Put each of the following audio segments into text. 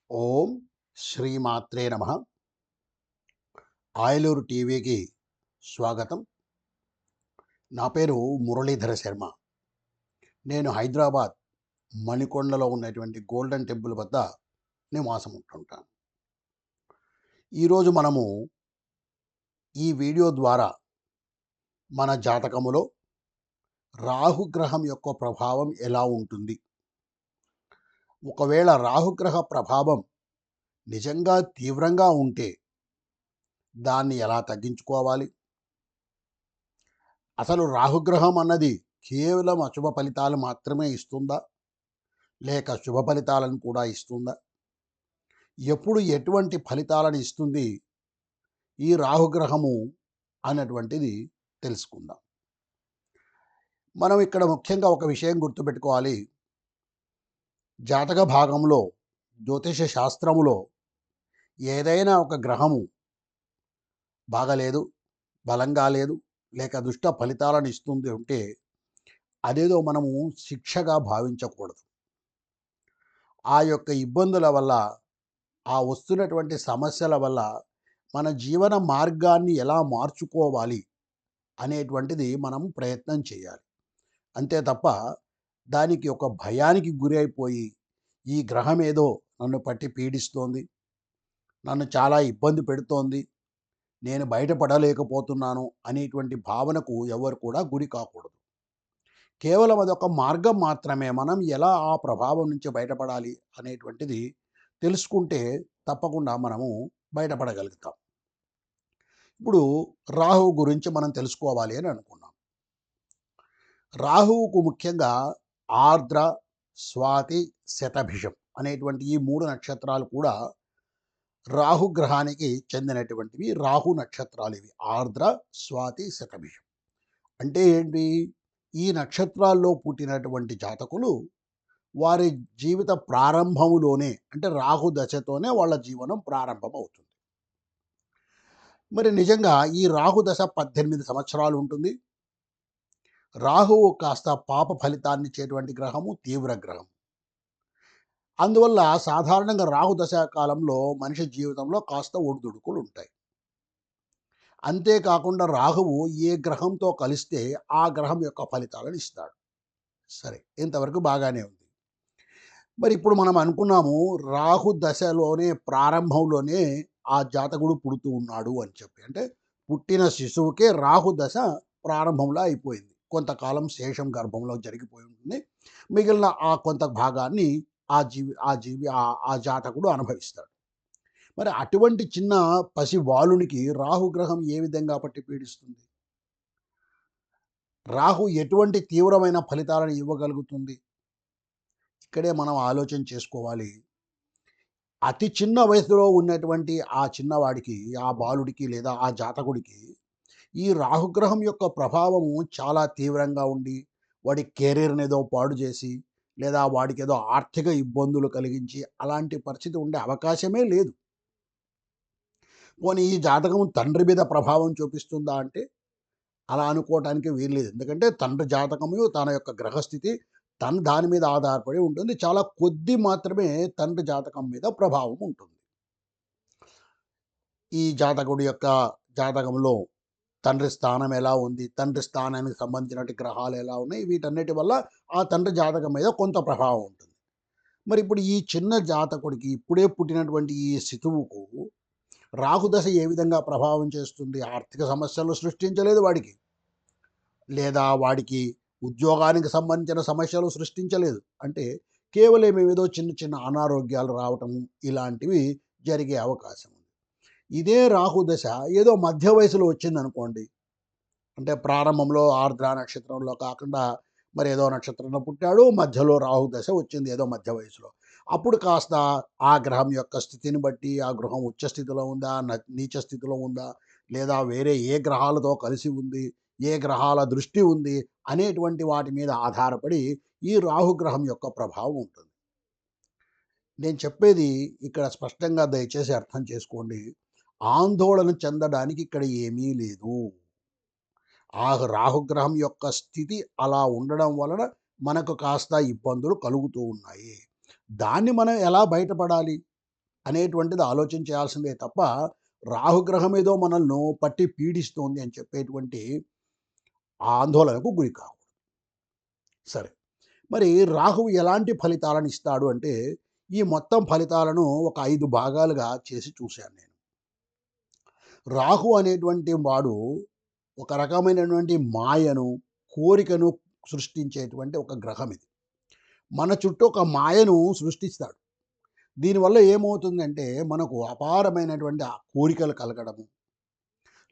ఓం శ్రీమాత్రే నమ. ఆయలూరు టీవీకి స్వాగతం. నా పేరు మురళీధర శర్మ. నేను హైదరాబాద్ మణికొండలో ఉన్నటువంటి గోల్డెన్ టెంపుల్ వద్ద నివాసం ఉంటుంటాను. ఈరోజు మనము ఈ వీడియో ద్వారా మన జాతకములో రాహుగ్రహం యొక్క ప్రభావం ఎలా ఉంటుంది, ఒకవేళ రాహుగ్రహ ప్రభావం నిజంగా తీవ్రంగా ఉంటే దాన్ని ఎలా తగ్గించుకోవాలి, అసలు రాహుగ్రహం అన్నది కేవలం అశుభ ఫలితాలు మాత్రమే ఇస్తుందా, లేక శుభ ఫలితాలను కూడా ఇస్తుందా, ఎప్పుడు ఎటువంటి ఫలితాలను ఇస్తుంది ఈ రాహుగ్రహము అన్నటువంటిది తెలుసుకుందాం. మనం ఇక్కడ ముఖ్యంగా ఒక విషయం గుర్తుపెట్టుకోవాలి. జాతక భాగంలో, జ్యోతిష శాస్త్రములో ఏదైనా ఒక గ్రహము బాగలేదు, బలంగా లేదు, లేక దుష్ట ఫలితాలను ఇస్తుంది అంటే అదేదో మనము శిక్షగా భావించకూడదు. ఆ యొక్క ఇబ్బందుల వల్ల, ఆ వస్తున్నటువంటి సమస్యల వల్ల మన జీవన మార్గాన్ని ఎలా మార్చుకోవాలి అనేటువంటిది మనం ప్రయత్నం చేయాలి. అంతే తప్ప దానికి ఒక భయానికి గురి అయిపోయి, ఈ గ్రహం ఏదో నన్ను పట్టి పీడిస్తోంది, నన్ను చాలా ఇబ్బంది పెడుతోంది, నేను బయటపడలేకపోతున్నాను అనేటువంటి భావనకు ఎవరు కూడా గురి కాకూడదు. కేవలం అదొక మార్గం మాత్రమే. మనం ఎలా ఆ ప్రభావం నుంచి బయటపడాలి అనేటువంటిది తెలుసుకుంటే తప్పకుండా మనము బయటపడగలుగుతాం. ఇప్పుడు రాహువు గురించి మనం తెలుసుకోవాలి అని అనుకున్నాం. రాహువుకు ముఖ్యంగా ఆర్ద్ర, స్వాతి, శతభిషం అనేటువంటి ఈ 3 నక్షత్రాలు కూడా రాహుగ్రహానికి చెందినటువంటివి. రాహు నక్షత్రాలు ఇవి ఆర్ద్ర, స్వాతి, శతభిషం. అంటే ఏంటి? ఈ నక్షత్రాల్లో పుట్టినటువంటి జాతకులు వారి జీవిత ప్రారంభములోనే, అంటే రాహు దశతోనే వాళ్ళ జీవనం ప్రారంభమవుతుంది. మరి నిజంగా ఈ రాహు దశ 18 సంవత్సరాలు ఉంటుంది. రాహువు కాస్త పాప ఫలితాన్నిచ్చేటువంటి గ్రహము, తీవ్ర గ్రహం. అందువల్ల సాధారణంగా రాహు దశ కాలంలో మనిషి జీవితంలో కాస్త ఒడిదుడుకులు ఉంటాయి. అంతేకాకుండా రాహువు ఏ గ్రహంతో కలిస్తే ఆ గ్రహం యొక్క ఫలితాలను ఇస్తాడు. సరే, ఇంతవరకు బాగానే ఉంది. మరి ఇప్పుడు మనం అనుకున్నాము, రాహు దశలోనే ప్రారంభంలోనే ఆ జాతకుడు పుడుతూ ఉన్నాడు అని చెప్పి. అంటే పుట్టిన శిశువుకే రాహు దశ ప్రారంభంలో అయిపోయింది. కొంతకాలం శేషం గర్భంలో జరిగిపోయి ఉంటుంది. మిగిలిన ఆ కొంత భాగాన్ని ఆ జాతకుడు అనుభవిస్తాడు. మరి అటువంటి చిన్న పసి బాలునికి రాహుగ్రహం ఏ విధంగా పట్టి పీడిస్తుంది? రాహు ఎటువంటి తీవ్రమైన ఫలితాలను ఇవ్వగలుగుతుంది? ఇక్కడే మనం ఆలోచన చేసుకోవాలి. అతి చిన్న వయసులో ఉన్నటువంటి ఆ చిన్నవాడికి, ఆ బాలుడికి లేదా ఆ జాతకుడికి ఈ రాహుగ్రహం యొక్క ప్రభావము చాలా తీవ్రంగా ఉండి, వాడి కెరీర్‌ని ఏదో పాడు చేసి, లేదా వాడికేదో ఆర్థిక ఇబ్బందులు కలిగించి, అలాంటి పరిస్థితి ఉండే అవకాశమే లేదు. పోనీ ఈ జాతకం తండ్రి మీద ప్రభావం చూపిస్తుందా అంటే, అలా అనుకోవటానికి వీల్లేదు. ఎందుకంటే తండ్రి జాతకము, తన యొక్క గ్రహస్థితి దాని మీద ఆధారపడి ఉంటుంది. చాలా కొద్ది మాత్రమే తండ్రి జాతకం మీద ప్రభావం ఉంటుంది. ఈ జాతకుడి యొక్క జాతకంలో తండ్రి స్థానం ఎలా ఉంది, తండ్రి స్థానానికి సంబంధించినటువంటి గ్రహాలు ఎలా ఉన్నాయి, వీటన్నిటి వల్ల ఆ తండ్రి జాతకం మీద కొంత ప్రభావం ఉంటుంది. మరి ఇప్పుడు ఈ చిన్న జాతకుడికి, ఇప్పుడే పుట్టినటువంటి ఈ శిశువుకు రాహుదశ ఏ విధంగా ప్రభావం చేస్తుంది? ఆర్థిక సమస్యలు సృష్టించలేదు వాడికి. లేదా వాడికి ఉద్యోగానికి సంబంధించిన సమస్యలు సృష్టించలేదు. అంటే కేవలం ఏదో చిన్న చిన్న అనారోగ్యాలు రావటం, ఇలాంటివి జరిగే అవకాశం ఉంది. ఇదే రాహుదశ ఏదో మధ్య వయసులో వచ్చిందనుకోండి, అంటే ప్రారంభంలో ఆర్ద్ర నక్షత్రంలో కాకుండా మరి ఏదో నక్షత్రంలో పుట్టాడు, మధ్యలో రాహు దశ వచ్చింది ఏదో మధ్య వయసులో. అప్పుడు కాస్త ఆ గ్రహం యొక్క స్థితిని బట్టి, ఆ గ్రహం ఉచ్చ స్థితిలో ఉందా, నీచ స్థితిలో ఉందా, లేదా వేరే ఏ గ్రహాలతో కలిసి ఉంది, ఏ గ్రహాల దృష్టి ఉంది అనేటువంటి వాటి మీద ఆధారపడి ఈ రాహుగ్రహం యొక్క ప్రభావం ఉంటుంది. నేను చెప్పేది ఇక్కడ స్పష్టంగా దయచేసి అర్థం చేసుకోండి. ఆందోళన చెందడానికి ఇక్కడ ఏమీ లేదు. ఆ రాహుగ్రహం యొక్క స్థితి అలా ఉండడం వలన మనకు కాస్త ఇబ్బందులు కలుగుతూ ఉన్నాయి. దాన్ని మనం ఎలా బయటపడాలి? అనేటువంటిది ఆలోచన చేయాల్సిందే తప్ప, రాహుగ్రహం ఏదో మనల్ని పట్టి పీడిస్తోంది అని చెప్పేటువంటి ఆందోళనకు గురి కావు. సరే. మరి రాహువు ఎలాంటి ఫలితాలను ఇస్తాడు అంటే, ఈ మొత్తం ఫలితాలను ఒక 5 భాగాలుగా చేసి చూశాను నేను. రాహు అనేటువంటి వాడు ఒక రకమైనటువంటి మాయను, కోరికను సృష్టించేటువంటి ఒక గ్రహం ఇది. మన చుట్టూ ఒక మాయను సృష్టిస్తాడు. దీనివల్ల ఏమవుతుందంటే, మనకు అపారమైనటువంటి కోరికలు కలగడము,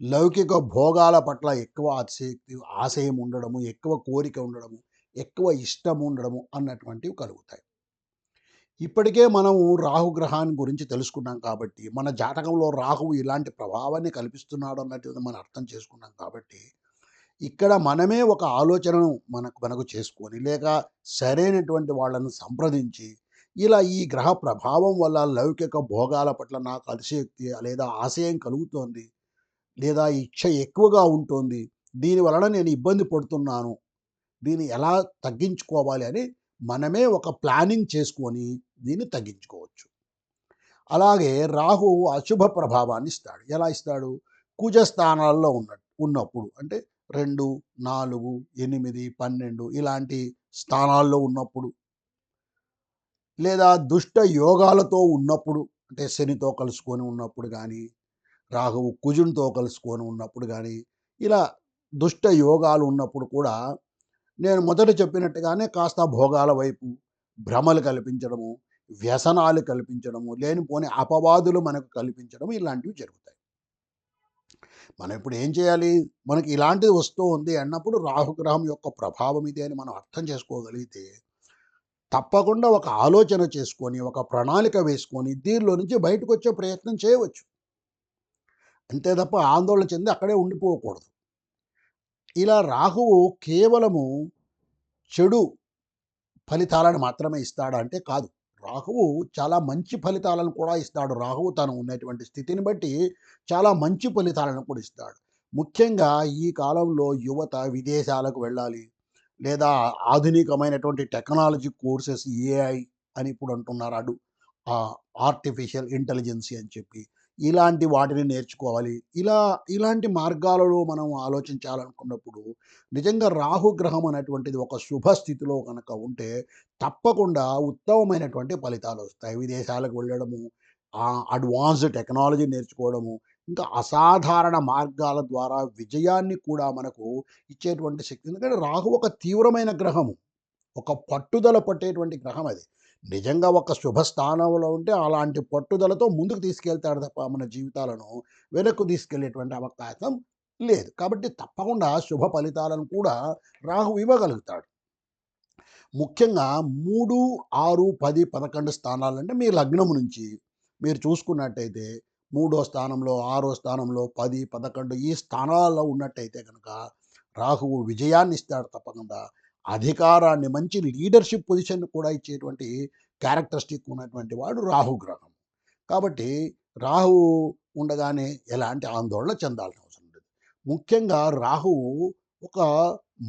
లౌకిక భోగాల పట్ల ఎక్కువ అతిశయక్తి ఆశయం ఉండడము, ఎక్కువ కోరిక ఉండడము, ఎక్కువ ఇష్టం ఉండడము అన్నటువంటివి కలుగుతాయి. ఇప్పటికే మనము రాహుగ్రహాన్ని గురించి తెలుసుకున్నాం కాబట్టి, మన జాతకంలో రాహువు ఇలాంటి ప్రభావాన్ని కల్పిస్తున్నాడు అన్నట్టుగా మనం అర్థం చేసుకున్నాం కాబట్టి, ఇక్కడ మనమే ఒక ఆలోచనను మనకు చేసుకొని, లేక సరైనటువంటి వాళ్ళను సంప్రదించి, ఇలా ఈ గ్రహ ప్రభావం వల్ల లౌకిక భోగాల పట్ల నాకు అతిశయోక్తి లేదా ఆశయం కలుగుతోంది, లేదా ఇచ్చ ఎక్కువగా ఉంటోంది. దీని వలన నేను ఇబ్బంది పడుతున్నాను. దీన్ని ఎలా తగ్గించుకోవాలి అని మనమే ఒక ప్లానింగ్ చేసుకొని దీన్ని తగ్గించుకోవచ్చు. అలాగే రాహువు అశుభ ప్రభావాన్ని ఇస్తాడు. ఎలా ఇస్తాడు? కుజ స్థానాల్లో ఉన్నప్పుడు అంటే 2, 4, 8, 12 ఇలాంటి స్థానాల్లో ఉన్నప్పుడు, లేదా దుష్ట యోగాలతో ఉన్నప్పుడు, అంటే శనితో కలుసుకొని ఉన్నప్పుడు గానీ, రాహువు కుజునితో కలుసుకొని ఉన్నప్పుడు గానీ, ఇలా దుష్ట యోగాలు ఉన్నప్పుడు కూడా నేను మొదట చెప్పినట్టుగానే కాస్త భోగాల వైపు భ్రమలు కల్పించడము, వ్యసనాలు కల్పించడము, లేనిపోని అపవాదులు మనకు కల్పించడం ఇలాంటివి జరుగుతాయి. మనం ఇప్పుడు ఏం చేయాలి? మనకి ఇలాంటిది వస్తూ ఉంది అన్నప్పుడు రాహుగ్రహం యొక్క ప్రభావం ఇది అని మనం అర్థం చేసుకోగలిగితే, తప్పకుండా ఒక ఆలోచన చేసుకొని, ఒక ప్రణాళిక వేసుకొని దీనిలో నుంచి బయటకొచ్చే ప్రయత్నం చేయవచ్చు. అంతే తప్ప ఆందోళన చెంది అక్కడే ఉండిపోకూడదు. ఇలా రాహువు కేవలము చెడు ఫలితాలను మాత్రమే ఇస్తాడా అంటే కాదు. రాహువు చాలా మంచి ఫలితాలను కూడా ఇస్తాడు. రాహువు తను ఉన్నటువంటి స్థితిని బట్టి చాలా మంచి ఫలితాలను కూడా ఇస్తాడు. ముఖ్యంగా ఈ కాలంలో యువత విదేశాలకు వెళ్ళాలి. లేదా ఆధునికమైనటువంటి టెక్నాలజీ కోర్సెస్ ఏఐ అని ఇప్పుడు అంటున్నారు. ఆర్టిఫిషియల్ ఇంటెలిజెన్సీ అని చెప్పి. ఇలాంటి వాటిని నేర్చుకోవాలి. ఇలాంటి మార్గాలలో మనం ఆలోచించాలనుకున్నప్పుడు నిజంగా రాహుగ్రహం అనేటువంటిది ఒక శుభ స్థితిలో గనక ఉంటే తప్పకుండా ఉత్తమమైనటువంటి ఫలితాలొస్తాయి. విదేశాలకు వెళ్ళడము, అడ్వాన్స్డ్ టెక్నాలజీ నేర్చుకోవడము, ఇంకా అసాధారణ మార్గాల ద్వారా విజయాన్ని కూడా మనకు ఇచ్చేటువంటి శక్తి. ఎందుకంటే రాహు ఒక తీవ్రమైన గ్రహము. ఒక పట్టుదల పట్టేటువంటి గ్రహం అది. నిజంగా ఒక శుభ స్థానంలో ఉంటే అలాంటి పట్టుదలతో ముందుకు తీసుకెళ్తాడు తప్ప మన జీవితాలను వెనక్కు తీసుకెళ్ళేటువంటి అవకాశం లేదు. కాబట్టి తప్పకుండా శుభ ఫలితాలను కూడా రాహు ఇవ్వగలుగుతాడు. ముఖ్యంగా 3, 6, 10, 11 స్థానాలంటే మీ లగ్నం నుంచి మీరు చూసుకున్నట్టయితే మూడో స్థానంలో, ఆరో స్థానంలో, 10, 11 ఈ స్థానాల్లో ఉన్నట్టయితే గనక రాహువు విజయాన్ని ఇస్తాడు తప్పకుండా. అధికారాన్ని, మంచి లీడర్‌షిప్ పొజిషన్ కూడా ఇచ్చేటువంటి క్యారెక్టరిస్టిక్ ఉన్నటువంటి వాడు రాహుగ్రహం. కాబట్టి రాహువు ఉండగానే ఎలాంటి ఆందోళన చెందాల్సిన అవసరం లేదు. ముఖ్యంగా రాహువు ఒక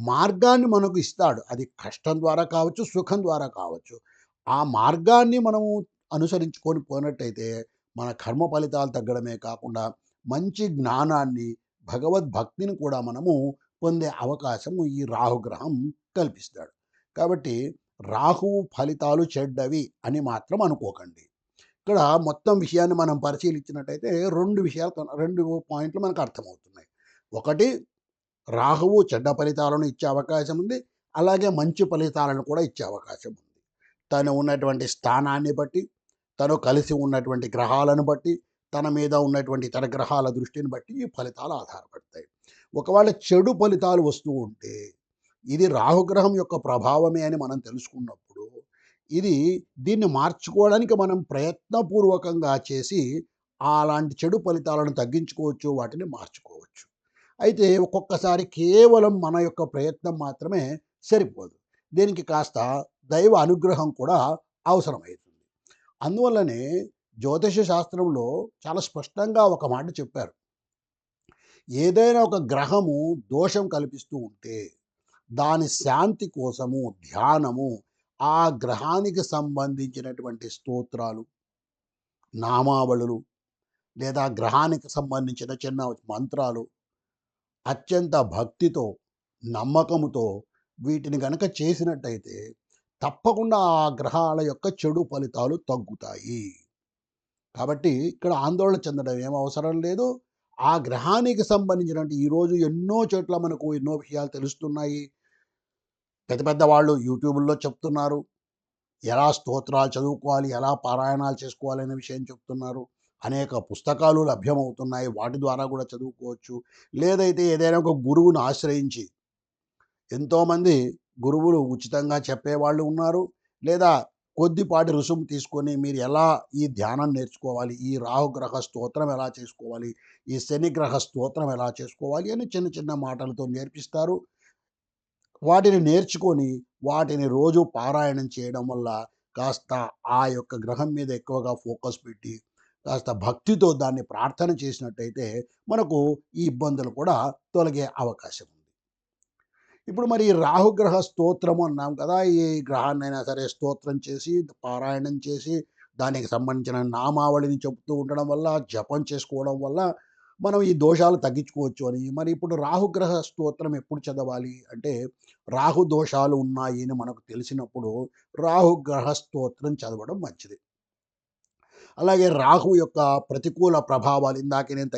మార్గాన్ని మనకు ఇస్తాడు. అది కష్టం ద్వారా కావచ్చు, సుఖం ద్వారా కావచ్చు. ఆ మార్గాన్ని మనము అనుసరించుకొని పోయినట్టయితే మన కర్మ ఫలితాలు తగ్గడమే కాకుండా మంచి జ్ఞానాన్ని, భగవద్భక్తిని కూడా మనము పొందే అవకాశం ఈ రాహుగ్రహం కల్పిస్తాడు. కాబట్టి రాహువు ఫలితాలు చెడ్డవి అని మాత్రం అనుకోకండి. ఇక్కడ మొత్తం విషయాన్ని మనం పరిశీలించినట్టయితే 2 పాయింట్లు మనకు అర్థమవుతున్నాయి. ఒకటి, రాహువు చెడ్డ ఫలితాలను ఇచ్చే అవకాశం ఉంది. అలాగే మంచి ఫలితాలను కూడా ఇచ్చే అవకాశం ఉంది. తను ఉన్నటువంటి స్థానాన్ని బట్టి, తను కలిసి ఉన్నటువంటి గ్రహాలను బట్టి, తన మీద ఉన్నటువంటి ఇతర గ్రహాల దృష్టిని బట్టి ఈ ఫలితాలు ఆధారపడతాయి. ఒకవేళ చెడు ఫలితాలు వస్తూ ఉంటే, ఇది రాహుగ్రహం యొక్క ప్రభావమే అని మనం తెలుసుకున్నప్పుడు, ఇది దీన్ని మార్చుకోవడానికి మనం ప్రయత్నపూర్వకంగా చేసి, అలాంటి చెడు ఫలితాలను తగ్గించుకోవచ్చు, వాటిని మార్చుకోవచ్చు. అయితే ఒక్కొక్కసారి కేవలం మన యొక్క ప్రయత్నం మాత్రమే సరిపోదు. దీనికి కాస్త దైవ అనుగ్రహం కూడా అవసరమవుతుంది. అందువల్లనే జ్యోతిష శాస్త్రంలో చాలా స్పష్టంగా ఒక మాట చెప్పారు. ఏదైనా ఒక గ్రహము దోషం కల్పిస్తూ ఉంటే, దాని శాంతి కోసము ధ్యానము, ఆ గ్రహానికి సంబంధించినటువంటి స్తోత్రాలు, నామావళులు లేదా గ్రహానికి సంబంధించిన చిన్న మంత్రాలు అత్యంత భక్తితో, నమ్మకముతో వీటిని గనక చేసినట్టయితే తప్పకుండా ఆ గ్రహాల యొక్క చెడు ఫలితాలు తగ్గుతాయి. కాబట్టి ఇక్కడ ఆందోళన చెందడం ఏం అవసరం లేదు. ఆ గ్రహానికి సంబంధించినటువంటి ఈరోజు ఎన్నో చోట్ల మనకు ఎన్నో విషయాలు తెలుస్తున్నాయి. పెద్ద పెద్ద వాళ్ళు యూట్యూబుల్లో చెప్తున్నారు. ఎలా స్తోత్రాలు చదువుకోవాలి, ఎలా పారాయణాలు చేసుకోవాలి అనే విషయం చెప్తున్నారు. అనేక పుస్తకాలు లభ్యమవుతున్నాయి. వాటి ద్వారా కూడా చదువుకోవచ్చు. లేదైతే ఏదైనా ఒక గురువుని ఆశ్రయించి ఎంతోమంది గురువులు ఉచితంగా చెప్పేవాళ్ళు ఉన్నారు. లేదా కొద్దిపాటి రుసుము తీసుకొని మీరు ఎలా ఈ ధ్యానం నేర్చుకోవాలి, ఈ రాహుగ్రహ స్తోత్రం ఎలా చేసుకోవాలి, ఈ శనిగ్రహ స్తోత్రం ఎలా చేసుకోవాలి అని చిన్న చిన్న మాటలతో నేర్పిస్తారు. వాటిని నేర్చుకొని వాటిని రోజు పారాయణం చేయడం వల్ల కాస్త ఆ యొక్క గ్రహం మీద ఎక్కువగా ఫోకస్ పెట్టి కాస్త భక్తితో దాన్ని ప్రార్థన చేసినట్టయితే మనకు ఈ ఇబ్బందులు కూడా తొలగే అవకాశం ఉంది. ఇప్పుడు మరి ఈ రాహుగ్రహ స్తోత్రము అన్నాం కదా! ఈ గ్రహాన్నైనా సరే స్తోత్రం చేసి, పారాయణం చేసి, దానికి సంబంధించిన నామావళిని చెప్తూ ఉండడం వల్ల, జపం చేసుకోవడం వల్ల మనం ఈ దోషాలు తగ్గించుకోవచ్చు అని. మరి ఇప్పుడు రాహుగ్రహ స్తోత్రం ఎప్పుడు చదవాలి అంటే, రాహు దోషాలు ఉన్నాయి అని మనకు తెలిసినప్పుడు రాహుగ్రహ స్తోత్రం చదవడం మంచిది. అలాగే రాహు యొక్క ప్రతికూల ప్రభావాలు ఇందాకే నేను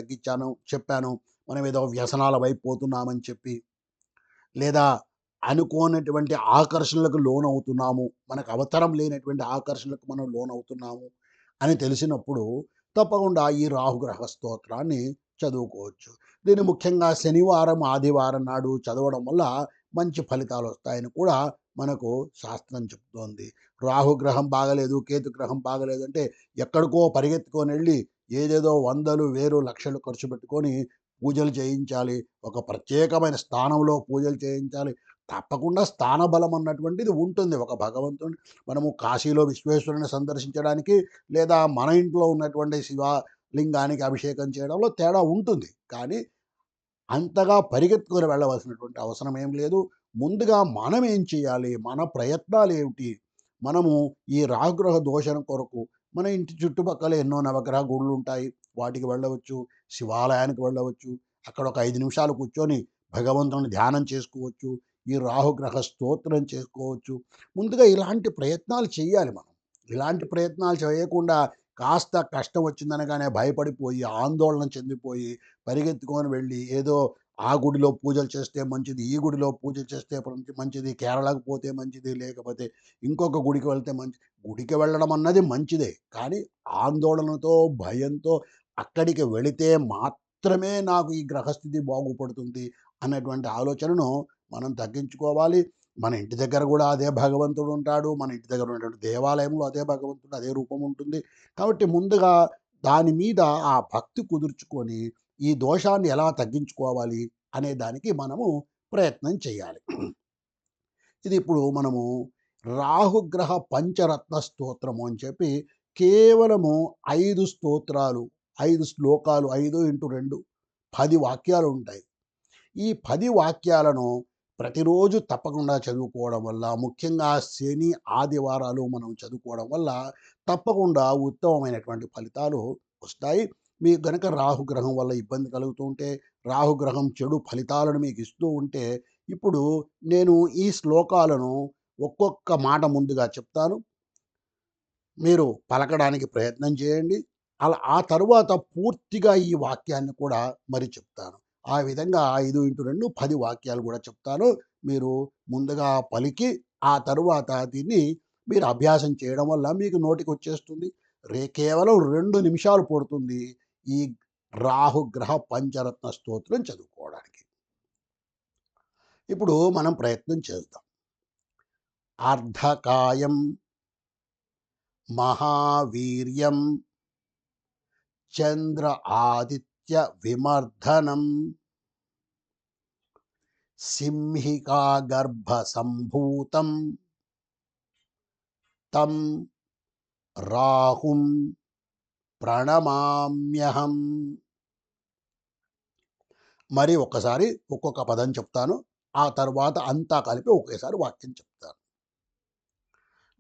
చెప్పాను. మనం ఏదో వ్యసనాల వైపు పోతున్నామని చెప్పి. లేదా అనుకోనటువంటి ఆకర్షణలకు లోనవుతున్నాము. మనకు అవసరం లేనటువంటి ఆకర్షణలకు మనం లోనవుతున్నాము అని తెలిసినప్పుడు తప్పకుండా ఈ రాహుగ్రహ స్తోత్రాన్ని చదువుకోవచ్చు. దీన్ని ముఖ్యంగా శనివారం, ఆదివారం నాడు చదవడం వల్ల మంచి ఫలితాలొస్తాయని కూడా మనకు శాస్త్రం చెప్తోంది. రాహుగ్రహం బాగలేదు, కేతుగ్రహం బాగలేదు అంటే ఎక్కడికో పరిగెత్తుకొనెళ్ళి ఏదేదో వందలు, వేలు, లక్షలు ఖర్చు పెట్టుకొని పూజలు చేయించాలి. ఒక ప్రత్యేకమైన స్థానంలో పూజలు చేయించాలి. తప్పకుండా స్థాన బలం అన్నటువంటిది ఉంటుంది. ఒక భగవంతుడిని మనము కాశీలో విశ్వేశ్వరుని సందర్శించడానికి లేదా మన ఇంట్లో ఉన్నటువంటి శివలింగానికి అభిషేకం చేయడంలో తేడా ఉంటుంది. కానీ అంతగా పరిగెత్తుకొని వెళ్ళవలసినటువంటి అవసరం ఏం లేదు. ముందుగా మనం ఏం చేయాలి? మన ప్రయత్నాలేమిటి? మనము ఈ రాహుగ్రహ దోషం కొరకు మన ఇంటి చుట్టుపక్కల ఎన్నో నవగ్రహ గుడులుంటాయి. వాటికి వెళ్ళవచ్చు. శివాలయానికి వెళ్ళవచ్చు. అక్కడ ఒక 5 నిమిషాలు కూర్చొని భగవంతుని ధ్యానం చేసుకోవచ్చు. ఈ రాహుగ్రహ స్తోత్రం చేసుకోవచ్చు. ముందుగా ఇలాంటి ప్రయత్నాలు చేయాలి మనం. ఇలాంటి ప్రయత్నాలు చేయకుండా కాస్త కష్టం వచ్చిందనగానే భయపడిపోయి, ఆందోళన చెందిపోయి, పరిగెత్తుకొని వెళ్ళి ఏదో ఆ గుడిలో పూజలు చేస్తే మంచిది, ఈ గుడిలో పూజలు చేస్తే మంచిది, కేరళకు పోతే మంచిది, లేకపోతే ఇంకొక గుడికి వెళ్తే మంచిది. గుడికి వెళ్ళడం అన్నది మంచిదే. కానీ ఆందోళనతో, భయంతో అక్కడికి వెళితే మాత్రమే నాకు ఈ గ్రహస్థితి బాగుపడుతుంది అన్నటువంటి ఆలోచనను మనం తగ్గించుకోవాలి. మన ఇంటి దగ్గర గూడా అదే భగవంతుడు ఉంటాడు. మన ఇంటి దగ్గర ఉన్నటువంటి దేవాలయంలో అదే భగవంతుడు, అదే రూపం ఉంటుంది. కాబట్టి ముందుగా దాని మీద ఆ భక్తి కుదుర్చుకొని, ఈ దోషాన్ని ఎలా తగ్గించుకోవాలి అనే దానికి మనము ప్రయత్నం చేయాలి. ఇది ఇప్పుడు మనము రాహుగ్రహ పంచరత్న స్తోత్రము అని చెప్పి కేవలము 5 స్తోత్రాలు, 5 శ్లోకాలు 5x2 10 వాక్యాలుంటాయి. ఈ 10 వాక్యాలను ప్రతిరోజు తప్పకుండా చదువుకోవడం వల్ల, ముఖ్యంగా శని, ఆదివారాలు మనం చదువుకోవడం వల్ల తప్పకుండా ఉత్తమమైనటువంటి ఫలితాలు వస్తాయి. మీకు గనక రాహుగ్రహం వల్ల ఇబ్బంది కలుగుతూ ఉంటే, రాహుగ్రహం చెడు ఫలితాలను మీకు ఇస్తూ ఉంటే, ఇప్పుడు నేను ఈ శ్లోకాలను ఒక్కొక్క మాట ముందుగా చెప్తాను. మీరు పలకడానికి ప్రయత్నం చేయండి. ఆ తరువాత పూర్తిగా ఈ వాక్యాన్ని కూడా మరి చెప్తాను. ఆ విధంగా 5x2 10 వాక్యాలు గూడా చెప్తాను. మీరు ముందుగా పలికి, ఆ తరువాత దీన్ని మీరు అభ్యాసం చేయడం వల్ల మీకు నోటికొచ్చేస్తుంది. కేవలం 2 నిమిషాలు పడుతుంది ఈ రాహుగ్రహ పంచరత్న స్తోత్రం చదువుకోవడానికి. ఇప్పుడు మనం ప్రయత్నం చేద్దాం. అర్ధకాయం మహావీర్యం చంద్ర ఆదిత్య విమర్ధనం సింహికా గర్భ సంభూతం తం రాహుం ప్రణమామ్యహం. మరి ఒక్కసారి ఒక్కొక్క పదం చెప్తాను. ఆ తర్వాత అంతా కలిపి ఒకేసారి వాక్యం చెప్తాను.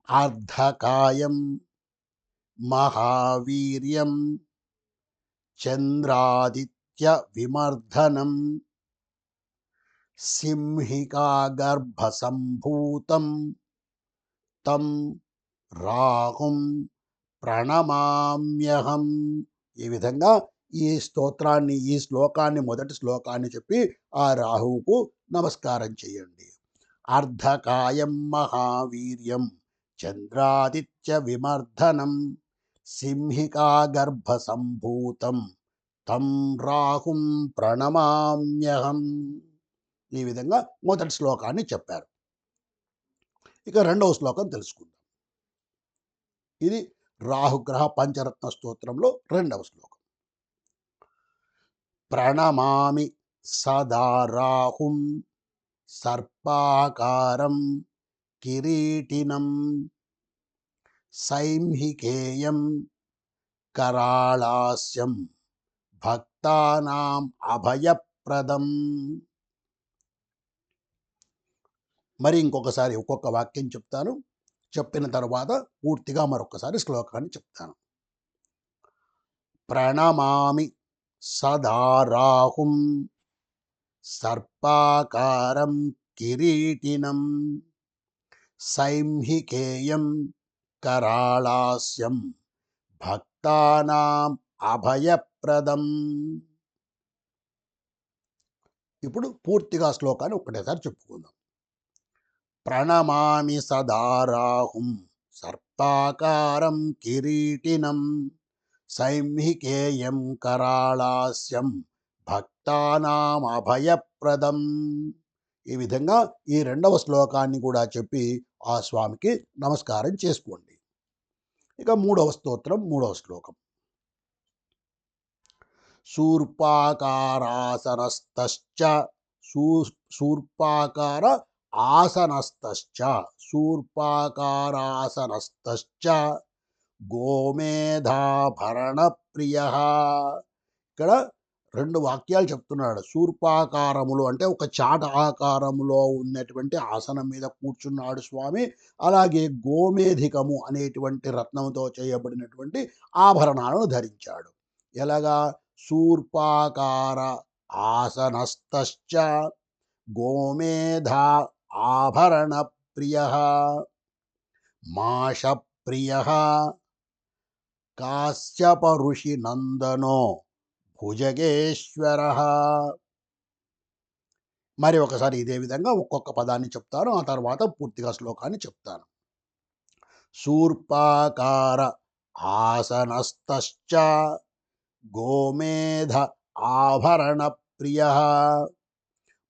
అర్ధకాయం మహావీర్యం చంద్రాదిత్య విమర్ధనం సింహికా గర్భసంభూతం తం రాహుం ప్రణమామ్యహం. ఈ విధంగా ఈ శ్లోకాన్ని మొదటి శ్లోకాన్ని చెప్పి ఆ రాహువుకు నమస్కారం చేయండి. అర్ధకాయం మహావీర్యం చంద్రాదిత్య విమర్ధనం సింహికా గర్భ సంభూతం తం రాహుం ప్రణమామ్యహం. ఈ విధంగా మొదటి శ్లోకాన్ని చెప్పారు. ఇక రెండవ శ్లోకం తెలుసుకుందాం. ఇది రాహుగ్రహ పంచరత్న స్తోత్రంలో రెండవ శ్లోకం. ప్రణమామి సదా రాహుం సర్పాకారం కిరీటినం సైంహికేయం కరాళాస్యం భక్తానాం అభయప్రదం. మరి ఇంకొకసారి ఒక్కొక్క వాక్యం చెప్తాను. చెప్పిన తర్వాత పూర్తిగా మరొకసారి శ్లోకాన్ని చెప్తాను. ప్రణమామి సదా రాహుం సర్పాకారం కిరీటినం సైంహికేయం కరాళాస్యం భక్తానాం అభయప్రదం. ఇప్పుడు పూర్తిగా శ్లోకాన్ని ఒకటేసారి చెప్పుకుందాం. ప్రణమామి సదా రాహుం సర్పాకారం కిరీటినం సైంహికేయం కరాళాస్యం భక్తానాం అభయప్రదం. ఈ విధంగా ఈ రెండవ శ్లోకాన్ని కూడా చెప్పి ఆ స్వామికి నమస్కారం చేసుకోండి. ఇక మూడవ స్తోత్రం, మూడవ శ్లోకం. శూర్పాకారాసనస్తశ్చ శూర్పాకార ఆసనస్తశ్చ శూర్పాకారాసనస్తశ్చ గోమేధాభరణ ప్రియ. ఇక్కడ రెండు వాక్యాలు చెప్తున్నాడు. శూర్పాకారములు అంటే ఒక చాట ఆకారములో ఉన్నటువంటి ఆసనం మీద కూర్చున్నాడు స్వామి. అలాగే గోమేధికము అనేటువంటి రత్నంతో చేయబడినటువంటి ఆభరణాలను ధరించాడు. ఎలాగా? శూర్పాకార ఆసనస్తశ్చ గోమేధ ఆభరణ ప్రియ మాష ప్రియ కాశ్యప ఋషి నందనో భుజగేశ్వర. మరి ఒకసారి ఇదే విధంగా ఒక్కొక్క పదాన్ని చెప్తాను, ఆ తర్వాత పూర్తిగా శ్లోకాన్ని చెప్తాను. శూర్పాకార ఆసనస్తశ్చ గోమేధ ఆభరణ ప్రియ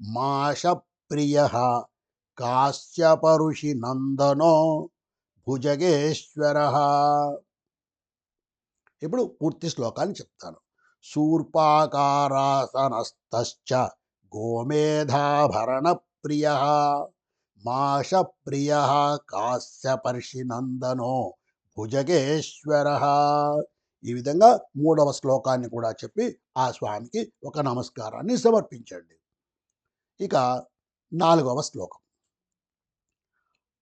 మాష ప్రియ కాశ్యప ఋషి నందనో భుజగేశ్వర. ఇప్పుడు పూర్తి శ్లోకాన్ని చెప్తాను. శూర్పాకారాసనస్తశ్చ గోమేధాభరణ ప్రియ మాష ప్రియ కాశ్యపర్షి నందనో భుజగేశ్వర. ఈ విధంగా మూడవ శ్లోకాన్ని కూడా చెప్పి ఆ స్వామికి ఒక నమస్కారాన్ని సమర్పించండి. ఇక నాలుగవ శ్లోకం.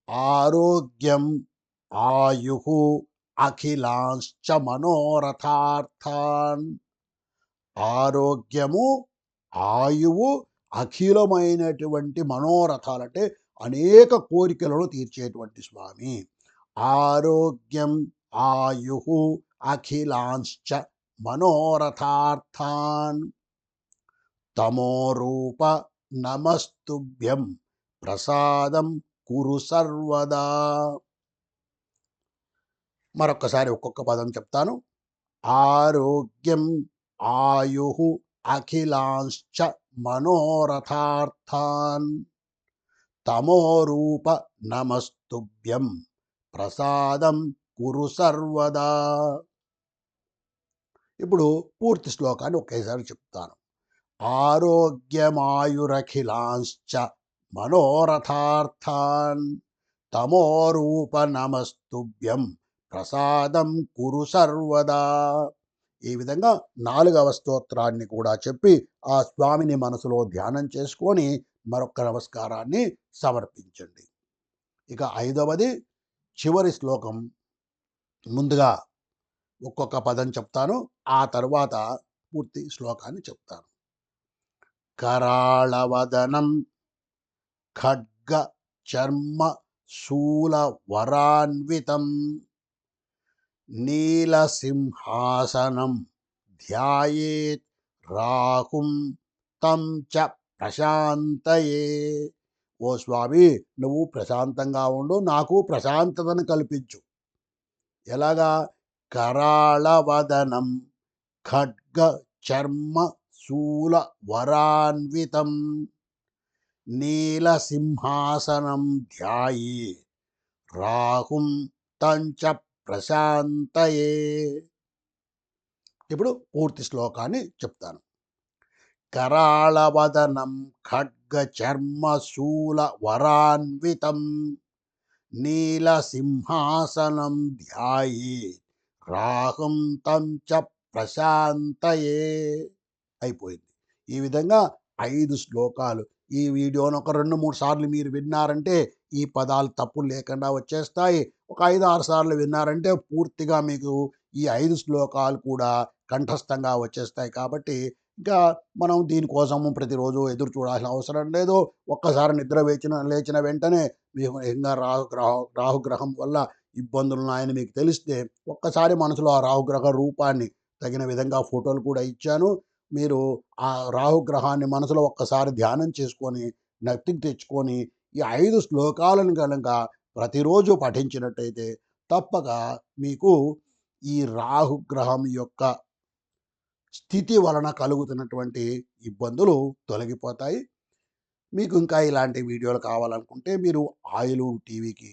ఆరోగ్యం ఆయు అఖిలాంశ్చ మనోరథార్థాన్. ఆరోగ్యము, ఆయువు, అఖిలమైనటువంటి మనోరథాలు అంటే అనేక కోరికలను తీర్చేటువంటి స్వామి. ఆరోగ్యం ఆయు అఖిలాంశ్చ మనోరథార్థాన్ తమోరూప నమస్తుభ్యం ప్రసాదం కురు సర్వదా. మరొక్కసారి ఒక్కొక్క పదం చెప్తాను. ఆరోగ్యం ఆయు అఖిలాంశ్చ మనోరథార్థాన్ తమోరూప నమస్తుభ్యం ప్రసాదం కురు సర్వదా. ఇప్పుడు పూర్తి శ్లోకాన్ని ఒకేసారి చెప్తాను. ఆరోగ్యమాయురఖిలాంశ్చ మనోరథార్థాన్ తమోరూప నమస్తుభ్యం ప్రసాదం కురు సర్వదా. ఈ విధంగా నాలుగవ స్తోత్రాన్ని కూడా చెప్పి ఆ స్వామిని మనసులో ధ్యానం చేసుకొని మరొక నమస్కారాన్ని సమర్పించండి. ఇక ఐదవది చివరి శ్లోకం. ముందుగా ఒక్కొక్క పదం చెప్తాను. ఆ తరువాత పూర్తి శ్లోకాన్ని చెప్తాను. కరాళవదనం ఖడ్గ చర్మ శూలవరాన్వితం నీలసింహాసనం ధ్యాయేత్ రాహుం తం చ ప్రశాంతయే. ఓ స్వామి, నువ్వు ప్రశాంతంగా ఉండు, నాకు ప్రశాంతతను కల్పించు. ఎలాగా? కరాళవదనం ఖడ్గ చర్మ శూల వరాన్వితం నీలసింహాసనం ధ్యాయే రాహుం తంచ ప్రశాంతయే. ఇప్పుడు పూర్తి శ్లోకాన్ని చెప్తాను. కరాళవదనం ఖడ్గ చర్మ శూల వరాన్వితం నీలసింహాసనం ధ్యాయే రాహుం తం చ ప్రశాంతయే. అయిపోయింది. ఈ విధంగా 5 శ్లోకాలు. ఈ వీడియోను ఒక 2, 3 సార్లు మీరు విన్నారంటే ఈ పదాలు తప్పులు లేకుండా వచ్చేస్తాయి. ఒక 5, 6 సార్లు విన్నారంటే పూర్తిగా మీకు ఈ 5 శ్లోకాలు కూడా కంఠస్థంగా వచ్చేస్తాయి. కాబట్టి ఇంకా మనం దీనికోసము ప్రతిరోజు ఎదురు చూడాల్సిన అవసరం లేదు. ఒక్కసారి నిద్ర లేచిన వెంటనే మీకు ఇంకా రాహుగ్రహం వల్ల ఇబ్బందులున్నాయని మీకు తెలిస్తే ఒక్కసారి మనసులో ఆ రాహుగ్రహ రూపాన్ని తగిన విధంగా ఫోటోలు కూడా ఇచ్చాను. మీరు ఆ రాహుగ్రహాన్ని మనసులో ఒక్కసారి ధ్యానం చేసుకొని జ్ఞప్తికి తెచ్చుకొని ఈ 5 శ్లోకాలను కనుక ప్రతిరోజు పఠించినట్టయితే తప్పక మీకు ఈ రాహుగ్రహం యొక్క స్థితి వలన కలుగుతున్నటువంటి ఇబ్బందులు తొలగిపోతాయి. మీకు ఇంకా ఇలాంటి వీడియోలు కావాలనుకుంటే మీరు ఆయిలూరు టీవీకి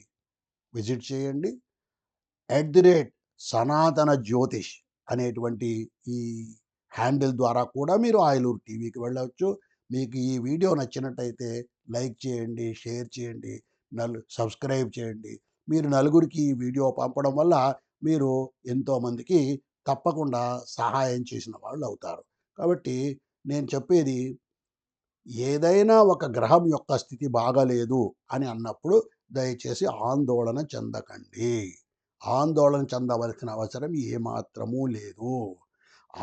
విజిట్ చేయండి. @సనాతన జ్యోతిష్ అనేటువంటి ఈ హ్యాండిల్ ద్వారా కూడా మీరు ఆయిలూరు టీవీకి వెళ్ళవచ్చు. మీకు ఈ వీడియో నచ్చినట్టయితే లైక్ చేయండి, షేర్ చేయండి, సబ్స్క్రైబ్ చేయండి. మీరు నలుగురికి ఈ వీడియో పంపడం వల్ల మీరు ఎంతోమందికి తప్పకుండా సహాయం చేసిన వాళ్ళు అవుతారు. కాబట్టి నేను చెప్పేది, ఏదైనా ఒక గ్రహం యొక్క స్థితి బాగాలేదు అని అన్నప్పుడు దయచేసి ఆందోళన చెందకండి. ఆందోళన చెందవలసిన అవసరం ఏమాత్రమూ లేదు.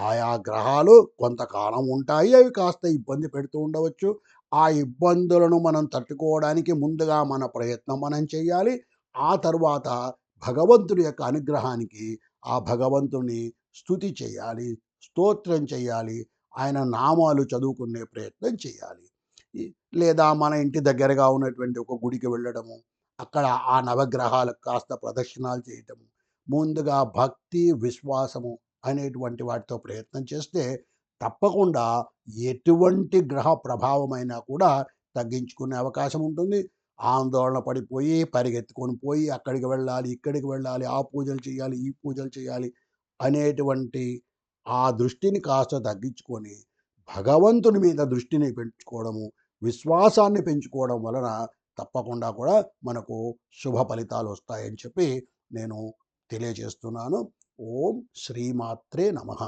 ఆయా గ్రహాలు కొంతకాలం ఉంటాయి. అవి కాస్త ఇబ్బంది పెడుతూ ఉండవచ్చు. ఆ ఇబ్బందులను మనం తట్టుకోవడానికి ముందుగా మన ప్రయత్నం మనం చేయాలి. ఆ తరువాత భగవంతుడి యొక్క అనుగ్రహానికి ఆ భగవంతుని స్తుతి చేయాలి, స్తోత్రం చేయాలి, ఆయన నామాలు చదువుకునే ప్రయత్నం చేయాలి. లేదా మన ఇంటి దగ్గరగా ఉన్నటువంటి ఒక గుడికి వెళ్ళడము, అక్కడ ఆ నవగ్రహాలకు కాస్త ప్రదక్షిణాలు చేయటము, ముందుగా భక్తి, విశ్వాసము అనేటువంటి వాటితో ప్రయత్నం చేస్తే తప్పకుండా ఎటువంటి గ్రహ ప్రభావమైనా కూడా తగ్గించుకునే అవకాశం ఉంటుంది. ఆందోళన పడిపోయి పరిగెత్తుకొని పోయి అక్కడికి వెళ్ళాలి, ఇక్కడికి వెళ్ళాలి, ఆ పూజలు చేయాలి, ఈ పూజలు చేయాలి అనేటువంటి ఆ దృష్టిని కాస్త తగ్గించుకొని భగవంతుని మీద దృష్టిని పెంచుకోవడము, విశ్వాసాన్ని పెంచుకోవడం వలన తప్పకుండా కూడా మనకు శుభ ఫలితాలు వస్తాయని చెప్పి నేను తెలియజేస్తున్నాను. ఓం శ్రీమాత్రే నమః.